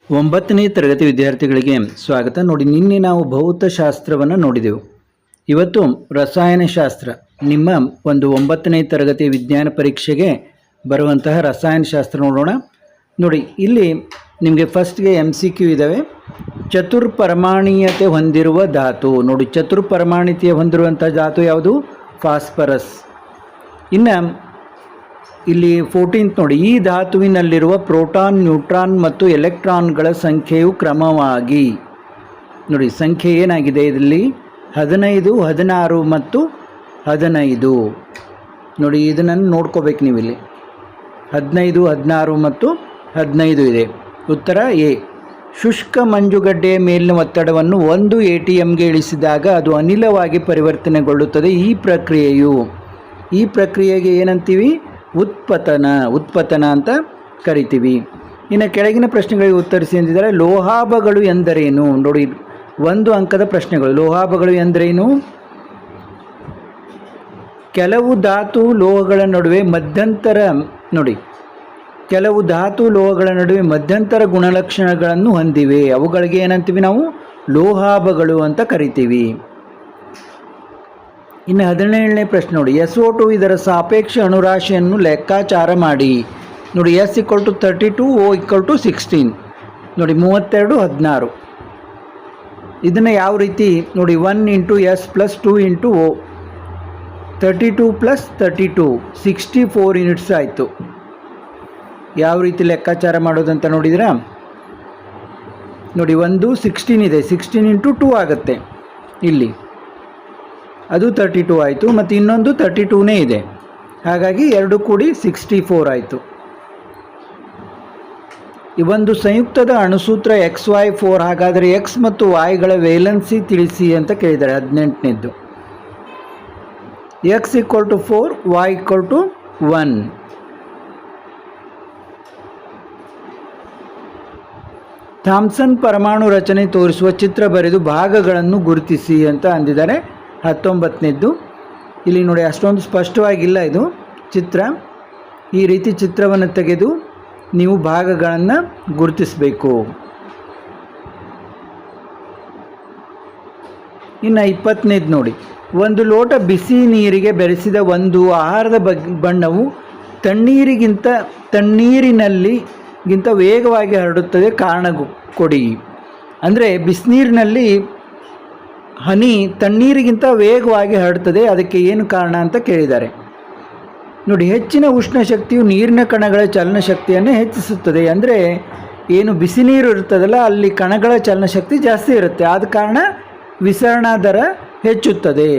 ಒಂಬತ್ತನೇ ತರಗತಿ ವಿದ್ಯಾರ್ಥಿಗಳಿಗೆ ಸ್ವಾಗತ. ನೋಡಿ, ನಿನ್ನೆ ನಾವು ಭೌತಶಾಸ್ತ್ರವನ್ನು ನೋಡಿದೆವು. ಇವತ್ತು ರಸಾಯನಶಾಸ್ತ್ರ, ನಿಮ್ಮ ಒಂದು 9ನೇ ತರಗತಿ ವಿಜ್ಞಾನ ಪರೀಕ್ಷೆಗೆ ಬರುವಂತಹ ರಸಾಯನಶಾಸ್ತ್ರ ನೋಡೋಣ. ನೋಡಿ, ಇಲ್ಲಿ ನಿಮಗೆ ಫಸ್ಟ್ಗೆ MCQ ಇದ್ದಾವೆ. ಚತುರ್ಪರಮಾಣೀಯತೆ ಹೊಂದಿರುವ ಧಾತು. ನೋಡಿ, ಚತುರ್ಪರಮಾಣೀಯತೆ ಹೊಂದಿರುವಂಥ ಧಾತು ಯಾವುದು? ಫಾಸ್ಫರಸ್. ಇನ್ನು ಇಲ್ಲಿ 14th ನೋಡಿ, ಈ ಧಾತುವಿನಲ್ಲಿರುವ ಪ್ರೋಟಾನ್, ನ್ಯೂಟ್ರಾನ್ ಮತ್ತು ಎಲೆಕ್ಟ್ರಾನ್ಗಳ ಸಂಖ್ಯೆಯು ಕ್ರಮವಾಗಿ ನೋಡಿ, ಸಂಖ್ಯೆ ಏನಾಗಿದೆ ಇದರಲ್ಲಿ 15, 16 ಮತ್ತು 15. ನೋಡಿ, ಇದನ್ನು ನೋಡ್ಕೋಬೇಕು ನೀವು. ಇಲ್ಲಿ 15, 16 ಮತ್ತು 15 ಇದೆ. ಉತ್ತರ ಎ. ಶುಷ್ಕ ಮಂಜುಗಡ್ಡೆಯ ಮೇಲಿನ ಒತ್ತಡವನ್ನು 1 ATMಗೆ ಇಳಿಸಿದಾಗ ಅದು ಅನಿಲವಾಗಿ ಪರಿವರ್ತನೆಗೊಳ್ಳುತ್ತದೆ. ಈ ಪ್ರಕ್ರಿಯೆಗೆ ಏನಂತೀವಿ? ಉತ್ಪತನ ಅಂತ ಕರಿತೀವಿ. ಇನ್ನು ಕೆಳಗಿನ ಪ್ರಶ್ನೆಗಳಿಗೆ ಉತ್ತರಿಸಿ ಎಂದಿದ್ದಾರೆ. ಲೋಹಾಭಗಳು ಎಂದರೇನು? ನೋಡಿ, 1 ಅಂಕದ ಪ್ರಶ್ನೆಗಳು. ಲೋಹಾಭಗಳು ಎಂದರೇನು? ಕೆಲವು ಧಾತು ಲೋಹಗಳ ನಡುವೆ ಮಧ್ಯಂತರ ನೋಡಿ, ಕೆಲವು ಧಾತು ಲೋಹಗಳ ನಡುವೆ ಮಧ್ಯಂತರ ಗುಣಲಕ್ಷಣಗಳನ್ನು ಹೊಂದಿವೆ. ಅವುಗಳಿಗೆ ಏನಂತೀವಿ ನಾವು? ಲೋಹಾಭಗಳು ಅಂತ ಕರಿತೀವಿ. ಇನ್ನು 17ನೇ ಪ್ರಶ್ನೆ ನೋಡಿ, SO2 ಇದರ ಸಾಪೇಕ್ಷ ಅಣುರಾಶಿಯನ್ನು ಲೆಕ್ಕಾಚಾರ ಮಾಡಿ. ನೋಡಿ, S = 32, O = 16. ನೋಡಿ, 32, 16. ಇದನ್ನು ಯಾವ ರೀತಿ ನೋಡಿ, 1 × S + 2 × O, 32 + 32, 64 ಯೂನಿಟ್ಸ್ ಆಯಿತು. ಯಾವ ರೀತಿ ಲೆಕ್ಕಾಚಾರ ಮಾಡೋದಂತ ನೋಡಿದ್ರಾ? ನೋಡಿ, ಒಂದು 16 ಇದೆ, 16 × 2 ಆಗುತ್ತೆ. ಇಲ್ಲಿ ಅದು 32 ಆಯಿತು, ಮತ್ತು ಇನ್ನೊಂದು 32ನೇ ಇದೆ. ಹಾಗಾಗಿ 2 ಕೂಡಿ 64 ಆಯಿತು. ಈ ಒಂದು ಸಂಯುಕ್ತದ ಅಣುಸೂತ್ರ XY4. ಹಾಗಾದರೆ X ಮತ್ತು Yಗಳ ವೇಲೆನ್ಸಿ ತಿಳಿಸಿ ಅಂತ ಕೇಳಿದ್ದಾರೆ. 18ನೇದ್ದು. X = 4, Y = 1. ಥಾಮ್ಸನ್ ಪರಮಾಣು ರಚನೆ ತೋರಿಸುವ ಚಿತ್ರ ಬರೆದು ಭಾಗಗಳನ್ನು ಗುರುತಿಸಿ ಅಂತ ಅಂದಿದ್ದಾರೆ. 19ನೇದ್ದು. ಇಲ್ಲಿ ನೋಡಿ, ಅಷ್ಟೊಂದು ಸ್ಪಷ್ಟವಾಗಿಲ್ಲ ಇದು ಚಿತ್ರ. ಈ ರೀತಿ ಚಿತ್ರವನ್ನು ತೆಗೆದು ನೀವು ಭಾಗಗಳನ್ನು ಗುರುತಿಸಬೇಕು. ಇನ್ನು 20ನೇದ್ದು ನೋಡಿ, ಒಂದು ಲೋಟ ಬಿಸಿ ನೀರಿಗೆ ಬೆರೆಸಿದ ಒಂದು ಆಹಾರದ ಬಣ್ಣವು ತಣ್ಣೀರಿನಲ್ಲಿಗಿಂತ ವೇಗವಾಗಿ ಹರಡುತ್ತದೆ. ಕಾರಣ ಕೊಡಿ. ಅಂದರೆ ಬಿಸಿನೀರಿನಲ್ಲಿ ಹನಿ ತಣ್ಣೀರಿಗಿಂತ ವೇಗವಾಗಿ ಹರಡುತ್ತದೆ. ಅದಕ್ಕೆ ಏನು ಕಾರಣ ಅಂತ ಕೇಳಿದ್ದಾರೆ. ನೋಡಿ, ಹೆಚ್ಚಿನ ಉಷ್ಣ ಶಕ್ತಿಯು ನೀರಿನ ಕಣಗಳ ಚಲನಶಕ್ತಿಯನ್ನು ಹೆಚ್ಚಿಸುತ್ತದೆ. ಅಂದರೆ ಏನು ಬಿಸಿ ನೀರು ಇರ್ತದಲ್ಲ, ಅಲ್ಲಿ ಕಣಗಳ ಚಲನಶಕ್ತಿ ಜಾಸ್ತಿ ಇರುತ್ತೆ. ಆದ ಕಾರಣ ವಿಸರಣಾ ದರ ಹೆಚ್ಚುತ್ತದೆ.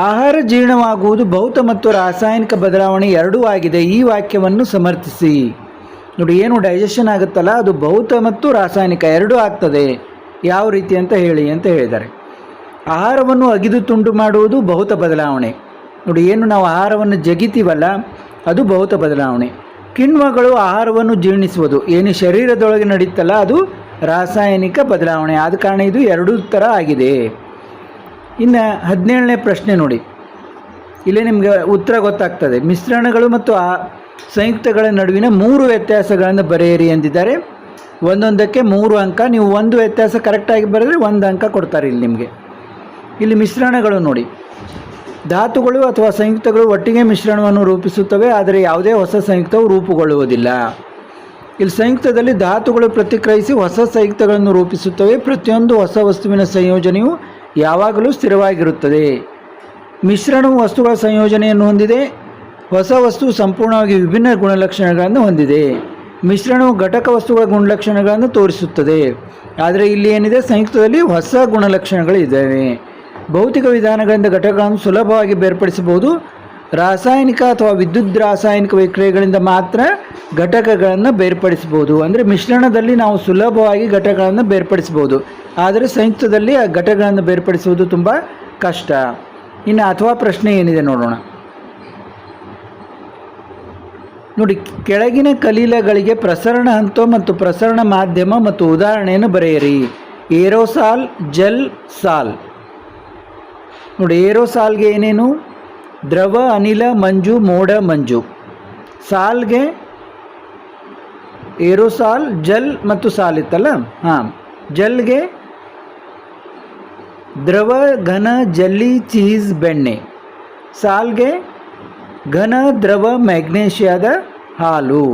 ಆಹಾರ ಜೀರ್ಣವಾಗುವುದು ಭೌತ ಮತ್ತು ರಾಸಾಯನಿಕ ಬದಲಾವಣೆ ಎರಡೂ ಆಗಿದೆ. ಈ ವಾಕ್ಯವನ್ನು ಸಮರ್ಥಿಸಿ. ನೋಡಿ, ಏನು ಡೈಜೆಷನ್ ಆಗುತ್ತಲ್ಲ, ಅದು ಭೌತ ಮತ್ತು ರಾಸಾಯನಿಕ ಎರಡೂ ಆಗ್ತದೆ. ಯಾವ ರೀತಿ ಅಂತ ಹೇಳಿ ಅಂತ ಹೇಳಿದ್ದಾರೆ. ಆಹಾರವನ್ನು ಅಗಿದು ತುಂಡು ಮಾಡುವುದು ಭೌತ ಬದಲಾವಣೆ. ನೋಡಿ, ಏನು ನಾವು ಆಹಾರವನ್ನು ಜಗಿತೀವಲ್ಲ, ಅದು ಭೌತ ಬದಲಾವಣೆ. ಕಿಣ್ವಗಳು ಆಹಾರವನ್ನು ಜೀರ್ಣಿಸುವುದು, ಏನು ಶರೀರದೊಳಗೆ ನಡೀತಲ್ಲ, ಅದು ರಾಸಾಯನಿಕ ಬದಲಾವಣೆ. ಆದ ಕಾರಣ ಇದು ಎರಡೂ ಥರ ಆಗಿದೆ. ಇನ್ನು 17ನೇ ಪ್ರಶ್ನೆ ನೋಡಿ, ಇಲ್ಲೇ ನಿಮಗೆ ಉತ್ತರ ಗೊತ್ತಾಗ್ತದೆ. ಮಿಶ್ರಣಗಳು ಮತ್ತು ಸಂಯುಕ್ತಗಳ ನಡುವಿನ 3 ವ್ಯತ್ಯಾಸಗಳನ್ನು ಬರೆಯಿರಿ ಎಂದಿದ್ದಾರೆ. ಒಂದೊಂದಕ್ಕೆ 3 ಅಂಕ. ನೀವು ಒಂದು ವ್ಯತ್ಯಾಸ ಕರೆಕ್ಟಾಗಿ ಬರೆದರೆ 1 ಅಂಕ ಕೊಡ್ತಾರೆ ಇಲ್ಲಿ ನಿಮಗೆ. ಇಲ್ಲಿ ಮಿಶ್ರಣಗಳು ನೋಡಿ, ಧಾತುಗಳು ಅಥವಾ ಸಂಯುಕ್ತಗಳು ಒಟ್ಟಿಗೆ ಮಿಶ್ರಣವನ್ನು ರೂಪಿಸುತ್ತವೆ, ಆದರೆ ಯಾವುದೇ ಹೊಸ ಸಂಯುಕ್ತವು ರೂಪುಗೊಳ್ಳುವುದಿಲ್ಲ. ಇಲ್ಲಿ ಸಂಯುಕ್ತದಲ್ಲಿ ಧಾತುಗಳು ಪ್ರತಿಕ್ರಿಯಿಸಿ ಹೊಸ ಸಂಯುಕ್ತಗಳನ್ನು ರೂಪಿಸುತ್ತವೆ. ಪ್ರತಿಯೊಂದು ಹೊಸ ವಸ್ತುವಿನ ಸಂಯೋಜನೆಯು ಯಾವಾಗಲೂ ಸ್ಥಿರವಾಗಿರುತ್ತದೆ. ಮಿಶ್ರಣವು ವಸ್ತುಗಳ ಸಂಯೋಜನೆಯನ್ನು ಹೊಂದಿದೆ. ಹೊಸ ವಸ್ತುವು ಸಂಪೂರ್ಣವಾಗಿ ವಿಭಿನ್ನ ಗುಣಲಕ್ಷಣಗಳನ್ನು ಹೊಂದಿದೆ. ಮಿಶ್ರಣವು ಘಟಕ ವಸ್ತುಗಳ ಗುಣಲಕ್ಷಣಗಳನ್ನು ತೋರಿಸುತ್ತದೆ. ಆದರೆ ಇಲ್ಲಿ ಏನಿದೆ, ಸಂಯುಕ್ತದಲ್ಲಿ ಹೊಸ ಗುಣಲಕ್ಷಣಗಳು ಇದ್ದಾವೆ. ಭೌತಿಕ ವಿಧಾನಗಳಿಂದ ಘಟಕಗಳನ್ನು ಸುಲಭವಾಗಿ ಬೇರ್ಪಡಿಸಬಹುದು. ರಾಸಾಯನಿಕ ಅಥವಾ ವಿದ್ಯುತ್ ರಾಸಾಯನಿಕ ವಿಕ್ರಿಯೆಗಳಿಂದ ಮಾತ್ರ ಘಟಕಗಳನ್ನು ಬೇರ್ಪಡಿಸಬಹುದು. ಅಂದರೆ ಮಿಶ್ರಣದಲ್ಲಿ ನಾವು ಸುಲಭವಾಗಿ ಘಟಕಗಳನ್ನು ಬೇರ್ಪಡಿಸಬಹುದು, ಆದರೆ ಸಂಯುಕ್ತದಲ್ಲಿ ಆ ಘಟಕಗಳನ್ನು ಬೇರ್ಪಡಿಸುವುದು ತುಂಬ ಕಷ್ಟ. ಇನ್ನು ಅಥವಾ ಪ್ರಶ್ನೆ ಏನಿದೆ ನೋಡೋಣ. ನೋಡಿ, ಕೆಳಗಿನ ಕಲೀಲಗಳಿಗೆ ಪ್ರಸರಣ ಹಂತ ಮತ್ತು ಪ್ರಸರಣ ಮಾಧ್ಯಮ ಮತ್ತು ಉದಾಹರಣೆಯನ್ನು ಬರೆಯಿರಿ. ಏರೋಸಾಲ್, ಜೆಲ್, ಸಾಲ್. ನೋಡಿ, ಏರೋಸಾಲ್ಗೆ ಏನೇನು? ದ್ರವ, ಅನಿಲ, ಮಂಜು, ಮೋಡ, ಮಂಜು. ಸಾಲ್ಗೆ ಏರೋಸಾಲ್, ಜಲ್ ಮತ್ತು ಸಾಲ್ ಇತ್ತಲ್ಲ. ಹಾಂ, ಜಲ್ಗೆ ದ್ರವ, ಘನ, ಜಲ್ಲಿ, ಚೀಸ್, ಬೆಣ್ಣೆ. ಸಾಲ್ಗೆ ಘನ, ದ್ರವ, ಮ್ಯಾಗ್ನೇಷಿಯಾದ ಹಾಲು.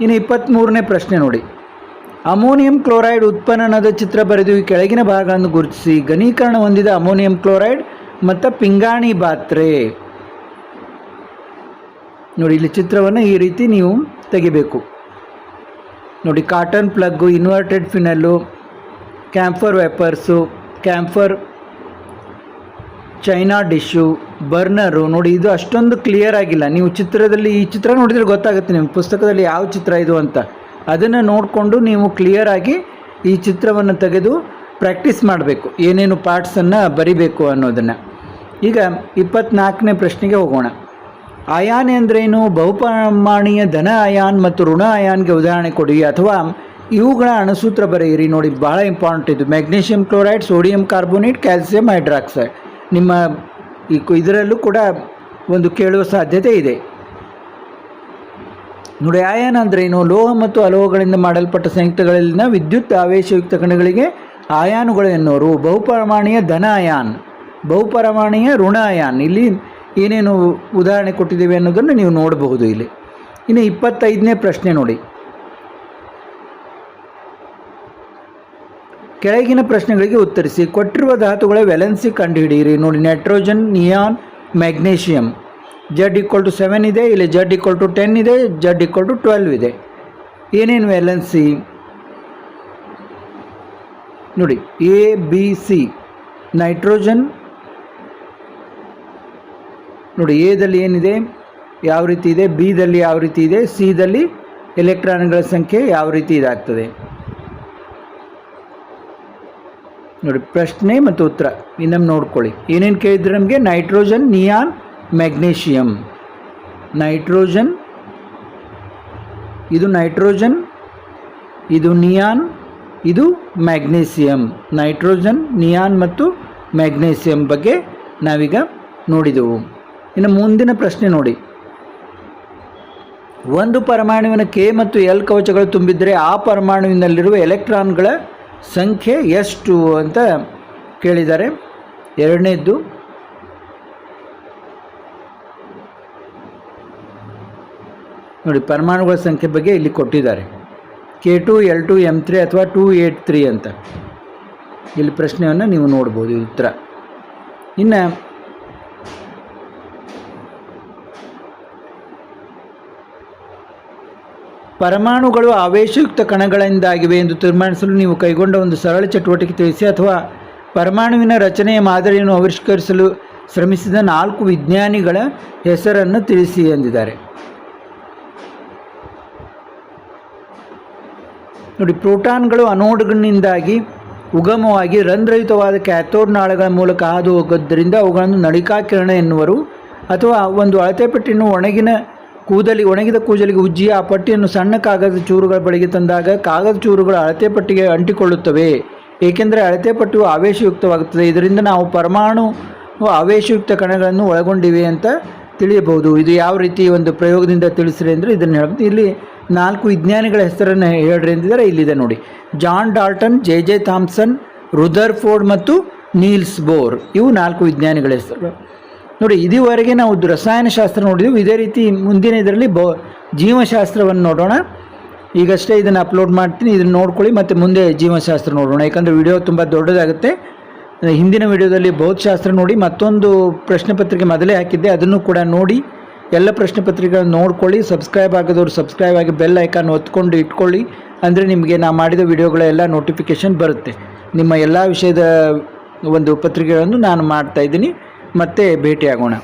ಇನ್ನು 23ನೇ ಪ್ರಶ್ನೆ ನೋಡಿ. ಅಮೋನಿಯಂ ಕ್ಲೋರೈಡ್ ಉತ್ಪನ್ನದ ಚಿತ್ರ ಬರೆದು ಈ ಕೆಳಗಿನ ಭಾಗಗಳನ್ನು ಗುರುತಿಸಿ. ಘನೀಕರಣ ಹೊಂದಿದ ಅಮೋನಿಯಂ ಕ್ಲೋರೈಡ್ ಮತ್ತು ಪಿಂಗಾಣಿ ಪಾತ್ರೆ. ನೋಡಿ, ಇಲ್ಲಿ ಚಿತ್ರವನ್ನು ಈ ರೀತಿ ನೀವು ತೆಗಿಬೇಕು. ನೋಡಿ, cotton plug, inverted funnel, camphor vapours, camphor china dish, burner. ನೋಡಿ, ಇದು ಅಷ್ಟೊಂದು ಕ್ಲಿಯರ್ ಆಗಿಲ್ಲ. ನೀವು ಚಿತ್ರದಲ್ಲಿ ಈ ಚಿತ್ರ ನೋಡಿದರೆ ಗೊತ್ತಾಗುತ್ತೆ ನಿಮ್ಮ ಪುಸ್ತಕದಲ್ಲಿ ಯಾವ ಚಿತ್ರ ಇದು ಅಂತ. ಅದನ್ನು ನೋಡಿಕೊಂಡು ನೀವು ಕ್ಲಿಯರಾಗಿ ಈ ಚಿತ್ರವನ್ನು ತೆಗೆದು ಪ್ರಾಕ್ಟೀಸ್ ಮಾಡಬೇಕು, ಏನೇನು ಪಾರ್ಟ್ಸನ್ನು ಬರಿಬೇಕು ಅನ್ನೋದನ್ನು. ಈಗ 24ನೇ ಪ್ರಶ್ನೆಗೆ ಹೋಗೋಣ. ಅಯಾನ್ ಎಂದ್ರೇನು? ಬಹುಪರಮಾಣೀಯ ಧನ ಅಯಾನ್ ಮತ್ತು ಋಣ ಅಯಾನ್ಗೆ ಉದಾಹರಣೆ ಕೊಡಿ, ಅಥವಾ ಇವುಗಳ ಅಣುಸೂತ್ರ ಬರೆಯಿರಿ. ನೋಡಿ, ಭಾಳ ಇಂಪಾರ್ಟೆಂಟ್ ಇದು. Magnesium chloride, sodium carbonate, calcium hydroxide. ನಿಮ್ಮ ಇದರಲ್ಲೂ ಕೂಡ ಒಂದು ಕೇಳುವ ಸಾಧ್ಯತೆ ಇದೆ. ನೋಡಿ, ಅಯಾನ್ ಅಂದ್ರೇನು? ಲೋಹ ಮತ್ತು ಅಲೋಹಗಳಿಂದ ಮಾಡಲ್ಪಟ್ಟ ಸಂಯುಕ್ತಗಳಲ್ಲಿನ ವಿದ್ಯುತ್ ಆವೇಶಯುಕ್ತ ಕಣಗಳಿಗೆ ಆಯಾನುಗಳು ಎನ್ನುವರು. ಬಹುಪರಮಾಣೀಯ ಧನ ಅಯಾನ್, ಬಹುಪರಮಾಣೀಯ ಋಣ ಅಯಾನ್. ಇಲ್ಲಿ ಏನೇನು ಉದಾಹರಣೆ ಕೊಟ್ಟಿದ್ದೇವೆ ಅನ್ನೋದನ್ನು ನೀವು ನೋಡಬಹುದು ಇಲ್ಲಿ. ಇನ್ನು 25ನೇ ಪ್ರಶ್ನೆ ನೋಡಿ. ಕೆಳಗಿನ ಪ್ರಶ್ನೆಗಳಿಗೆ ಉತ್ತರಿಸಿ. ಕೊಟ್ಟಿರುವ ಧಾತುಗಳ ವೆಲೆನ್ಸಿ ಕಂಡುಹಿಡಿಯಿರಿ. ನೋಡಿ, ನೈಟ್ರೋಜನ್, ನಿಯಾನ್, ಮ್ಯಾಗ್ನೇಷಿಯಂ. Z=7 ಇದೆ, ಇಲ್ಲಿ Z=10 ಇದೆ, Z=12 ಇದೆ. ಏನೇನು ವೆಲೆನ್ಸಿ ನೋಡಿ. A, B, C. ನೈಟ್ರೋಜನ್ ನೋಡಿ, ಎದಲ್ಲಿ ಏನಿದೆ, ಯಾವ ರೀತಿ ಇದೆ, ಬಿದಲ್ಲಿ ಯಾವ ರೀತಿ ಇದೆ, ಸಿದಲ್ಲಿ ಎಲೆಕ್ಟ್ರಾನ್ಗಳ ಸಂಖ್ಯೆ ಯಾವ ರೀತಿ ಇದಾಗ್ತದೆ ನೋಡಿ. ಪ್ರಶ್ನೆ ಮತ್ತು ಉತ್ತರ ಇನ್ನೊಮ್ಮೆ ನೋಡ್ಕೊಳ್ಳಿ. ಏನೇನು ಕೇಳಿದ್ರೆ ನಮಗೆ? Nitrogen, neon, magnesium. ನೈಟ್ರೋಜನ್, ಇದು ನೈಟ್ರೋಜನ್, ಇದು ನಿಯಾನ್, ಇದು ಮ್ಯಾಗ್ನೇಷಿಯಂ. ನೈಟ್ರೋಜನ್, ನಿಯಾನ್ ಮತ್ತು ಮ್ಯಾಗ್ನೇಷಿಯಂ ಬಗ್ಗೆ ನಾವೀಗ ನೋಡಿದೆವು. ಇನ್ನು ಮುಂದಿನ ಪ್ರಶ್ನೆ ನೋಡಿ. ಒಂದು ಪರಮಾಣುವಿನ ಕೆ ಮತ್ತು ಎಲ್ ಕವಚಗಳು ತುಂಬಿದರೆ ಆ ಪರಮಾಣುವಿನಲ್ಲಿರುವ ಎಲೆಕ್ಟ್ರಾನ್ಗಳ ಸಂಖ್ಯೆ ಎಷ್ಟು ಅಂತ ಕೇಳಿದ್ದಾರೆ. ಎರಡನೇದ್ದು ನೋಡಿ, ಪರಮಾಣುಗಳ ಸಂಖ್ಯೆ ಬಗ್ಗೆ ಇಲ್ಲಿ ಕೊಟ್ಟಿದ್ದಾರೆ. K2, L2, M3 ಅಥವಾ 283 ಅಂತ ಇಲ್ಲಿ ಪ್ರಶ್ನೆಯನ್ನು ನೀವು ನೋಡ್ಬೋದು, ಉತ್ತರ. ಇನ್ನು ಪರಮಾಣುಗಳು ಆವೇಶಯುಕ್ತ ಕಣಗಳಿಂದಾಗಿವೆ ಎಂದು ತೀರ್ಮಾನಿಸಲು ನೀವು ಕೈಗೊಂಡ ಒಂದು ಸರಳ ಚಟುವಟಿಕೆ ತಿಳಿಸಿ, ಅಥವಾ ಪರಮಾಣುವಿನ ರಚನೆಯ ಮಾದರಿಯನ್ನು ಆವಿಷ್ಕರಿಸಲು ಶ್ರಮಿಸಿದ 4 ವಿಜ್ಞಾನಿಗಳ ಹೆಸರನ್ನು ತಿಳಿಸಿ ಎಂದಿದ್ದಾರೆ. ನೋಡಿ, ಪ್ರೋಟಾನ್ಗಳು ಅನೋಡ್ಗಳಿಂದಾಗಿ ಉಗಮವಾಗಿ ರಂಧ್ರಯುತವಾದ ಕ್ಯಾಥೋಡ್ ನಾಳಗಳ ಮೂಲಕ ಹಾದು ಹೋಗೋದ್ರಿಂದ ಅವುಗಳನ್ನು ನಳಿಕಾಕಿರಣ ಎನ್ನುವರು. ಅಥವಾ ಒಂದು ಅಳತೆ ಪಟ್ಟಿಯನ್ನು ಒಣಗಿದ ಕೂದಲಿಗೆ ಉಜ್ಜಿ ಆ ಪಟ್ಟಿಯನ್ನು ಸಣ್ಣ ಕಾಗದ ಚೂರುಗಳ ಬಳಿಗೆ ತಂದಾಗ ಕಾಗದ ಚೂರುಗಳು ಅಳತೆ ಪಟ್ಟಿಗೆ ಅಂಟಿಕೊಳ್ಳುತ್ತವೆ, ಏಕೆಂದರೆ ಅಳತೆ ಪಟ್ಟಿಯು ಆವೇಶಯುಕ್ತವಾಗುತ್ತದೆ. ಇದರಿಂದ ನಾವು ಪರಮಾಣು ಆವೇಶಯುಕ್ತ ಕಣಗಳನ್ನು ಒಳಗೊಂಡಿವೆ ಅಂತ ತಿಳಿಯಬಹುದು. ಇದು ಯಾವ ರೀತಿ ಒಂದು ಪ್ರಯೋಗದಿಂದ ತಿಳಿಸ್ರಿ ಅಂದರೆ ಇದನ್ನು ಹೇಳ್ಬೋದು. ಇಲ್ಲಿ 4 ವಿಜ್ಞಾನಿಗಳ ಹೆಸರನ್ನು ಹೇಳ್ರಿ ಅಂತಿದ್ದಾರೆ. ಇಲ್ಲಿದೆ ನೋಡಿ. John Dalton, J Thomson, Rutherford ಮತ್ತು ನೀಲ್ಸ್ ಬೋರ್. ಇವು 4 ವಿಜ್ಞಾನಿಗಳ ಹೆಸರು. ನೋಡಿ, ಇದುವರೆಗೆ ನಾವು ರಸಾಯನಶಾಸ್ತ್ರ ನೋಡಿದೆವು. ಇದೇ ರೀತಿ ಮುಂದಿನ ಇದರಲ್ಲಿ ಜೀವಶಾಸ್ತ್ರವನ್ನು ನೋಡೋಣ. ಈಗಷ್ಟೇ ಇದನ್ನು ಅಪ್ಲೋಡ್ ಮಾಡ್ತೀನಿ, ಇದನ್ನು ನೋಡ್ಕೊಳ್ಳಿ. ಮತ್ತು ಮುಂದೆ ಜೀವಶಾಸ್ತ್ರ ನೋಡೋಣ, ಯಾಕಂದರೆ ವಿಡಿಯೋ ತುಂಬ ದೊಡ್ಡದಾಗುತ್ತೆ. ಹಿಂದಿನ ವಿಡಿಯೋದಲ್ಲಿ ಭೌತಶಾಸ್ತ್ರ ನೋಡಿ, ಮತ್ತೊಂದು ಪ್ರಶ್ನೆ ಪತ್ರಿಕೆ ಮೊದಲೇ ಹಾಕಿದ್ದೆ, ಅದನ್ನು ಕೂಡ ನೋಡಿ. ಎಲ್ಲ ಪ್ರಶ್ನೆ ಪತ್ರಿಕೆಗಳನ್ನು ನೋಡ್ಕೊಳ್ಳಿ. ಸಬ್ಸ್ಕ್ರೈಬ್ ಆಗೋದವರು ಸಬ್ಸ್ಕ್ರೈಬ್ ಆಗಿ ಬೆಲ್ ಐಕಾನ್ ಒತ್ಕೊಂಡು ಇಟ್ಕೊಳ್ಳಿ. ಅಂದರೆ ನಿಮಗೆ ನಾ ಮಾಡಿದ ವಿಡಿಯೋಗಳ ಎಲ್ಲ ನೋಟಿಫಿಕೇಷನ್ ಬರುತ್ತೆ. ನಿಮ್ಮ ಎಲ್ಲ ವಿಷಯದ ಒಂದು ಪತ್ರಿಕೆಗಳನ್ನು ನಾನು ಮಾಡ್ತಾಯಿದ್ದೀನಿ. ಮತ್ತೆ ಭೇಟಿಯಾಗೋಣ.